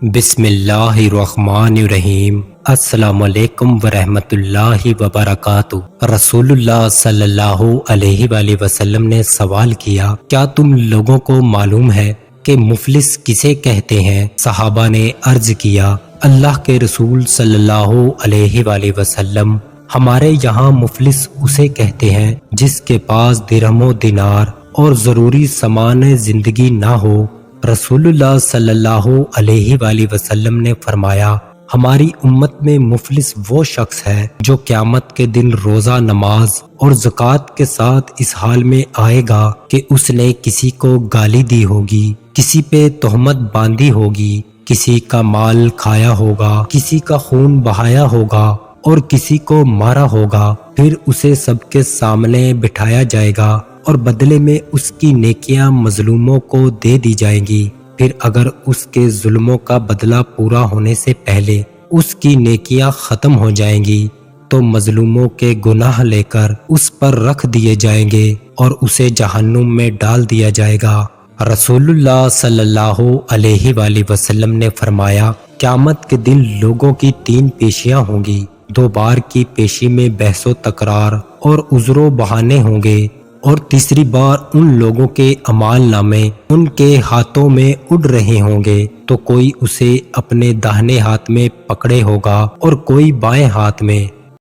بسم اللہ الرحمن الرحیم۔ السلام علیکم ورحمۃ اللہ وبرکاتہ۔ رسول اللہ صلی اللہ علیہ وآلہ وسلم نے سوال کیا، کیا تم لوگوں کو معلوم ہے کہ مفلس کسے کہتے ہیں؟ صحابہ نے عرض کیا، اللہ کے رسول صلی اللہ علیہ وآلہ وسلم، ہمارے یہاں مفلس اسے کہتے ہیں جس کے پاس درہم و دینار اور ضروری سامان زندگی نہ ہو۔ رسول اللہ صلی اللہ علیہ وآلہ وسلم نے فرمایا، ہماری امت میں مفلس وہ شخص ہے جو قیامت کے دن روزہ، نماز اور زکوٰۃ کے ساتھ اس حال میں آئے گا کہ اس نے کسی کو گالی دی ہوگی، کسی پہ تہمت باندھی ہوگی، کسی کا مال کھایا ہوگا، کسی کا خون بہایا ہوگا اور کسی کو مارا ہوگا، پھر اسے سب کے سامنے بٹھایا جائے گا اور بدلے میں اس کی نیکیاں مظلوموں کو دے دی جائیں گی۔ پھر اگر اس کے ظلموں کا بدلہ پورا ہونے سے پہلے اس کی نیکیاں ختم ہو جائیں گی تو مظلوموں کے گناہ لے کر اس پر رکھ دیے جائیں گے اور اسے جہنم میں ڈال دیا جائے گا۔ رسول اللہ صلی اللہ علیہ وآلہ وسلم نے فرمایا، قیامت کے دن لوگوں کی 3 پیشیاں ہوں گی۔ 2 بار کی پیشی میں بحث و تکرار اور عذر و بہانے ہوں گے، اور تیسری بار ان لوگوں کے اعمال نامے ان کے ہاتھوں میں اڑ رہے ہوں گے تو کوئی اسے اپنے داہنے ہاتھ میں پکڑے ہوگا اور کوئی بائیں ہاتھ میں